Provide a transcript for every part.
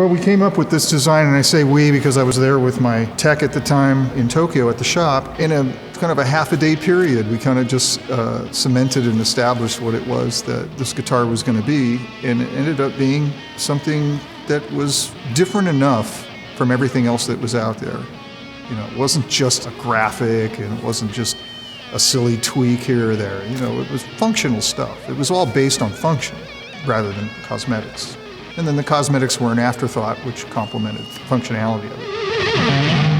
Well, we came up with this design, and I say we because I was there with my tech at the time in Tokyo at the shop. In a kind of a half-a-day period, we kind of just cemented and established what it was that this guitar was going to be, and it ended up being something that was different enough from everything else that was out there. You know, it wasn't just a graphic, and it wasn't just a silly tweak here or there. You know, it was functional stuff. It was all based on function rather than cosmetics. And then the cosmetics were an afterthought, which complemented the functionality of it.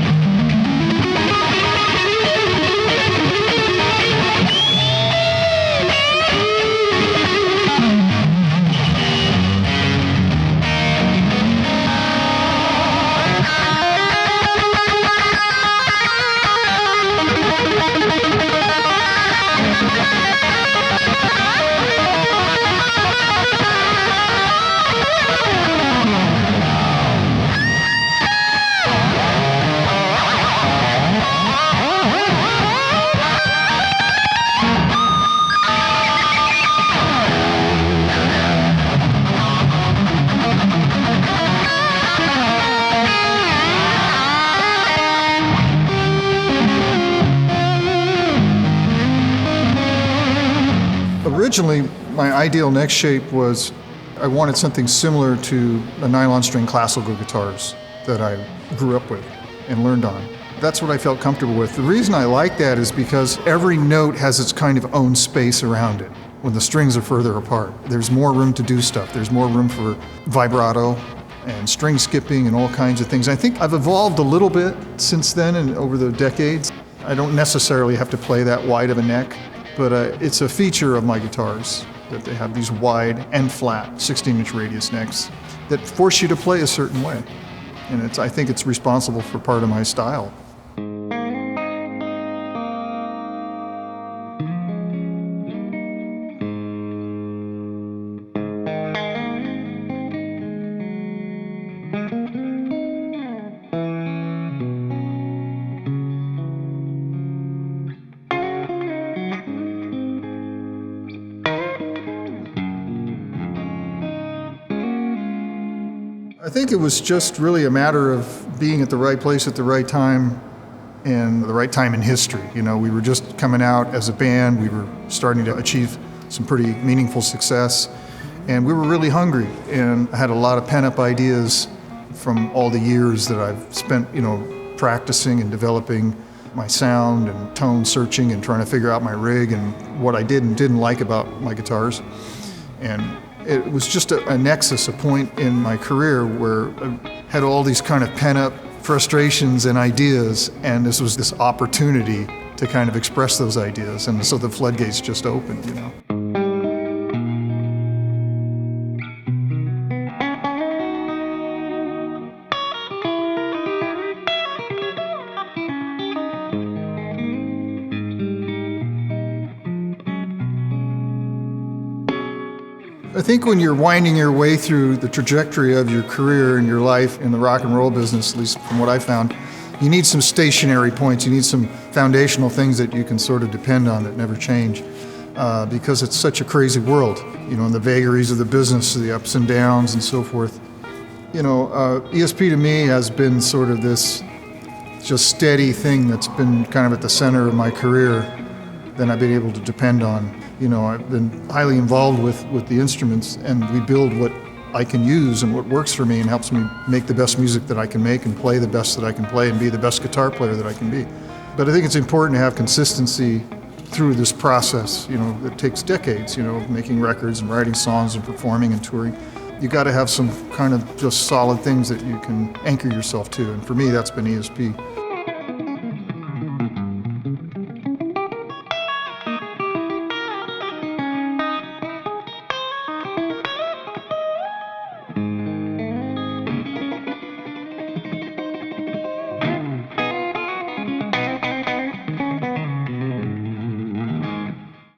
Originally, my ideal neck shape was I wanted something similar to the nylon string classical guitars that I grew up with and learned on. That's what I felt comfortable with. The reason I like that is because every note has its kind of own space around it. When the strings are further apart, there's more room to do stuff. There's more room for vibrato and string skipping and all kinds of things. I think I've evolved a little bit since then and over the decades. I don't necessarily have to play that wide of a neck. But it's a feature of my guitars that they have these wide and flat 16-inch radius necks that force you to play a certain way. And I think it's responsible for part of my style. I think it was just really a matter of being at the right place at the right time and the right time in history. You know, we were just coming out as a band, we were starting to achieve some pretty meaningful success, and we were really hungry, and I had a lot of pent-up ideas from all the years that I've spent, you know, practicing and developing my sound and tone searching and trying to figure out my rig and what I did and didn't like about my guitars. And it was just a nexus, a point in my career where I had all these kind of pent-up frustrations and ideas, and this was this opportunity to kind of express those ideas, and so the floodgates just opened, you know. I think when you're winding your way through the trajectory of your career and your life in the rock and roll business, at least from what I found, you need some stationary points. You need some foundational things that you can sort of depend on that never change, because it's such a crazy world, you know, and the vagaries of the business, the ups and downs and so forth. You know, ESP to me has been sort of this just steady thing that's been kind of at the center of my career that I've been able to depend on. You know, I've been highly involved with the instruments, and we build what I can use and what works for me and helps me make the best music that I can make and play the best that I can play and be the best guitar player that I can be. But I think it's important to have consistency through this process. You know, it takes decades, you know, making records and writing songs and performing and touring. You got to have some kind of just solid things that you can anchor yourself to, and for me that's been ESP.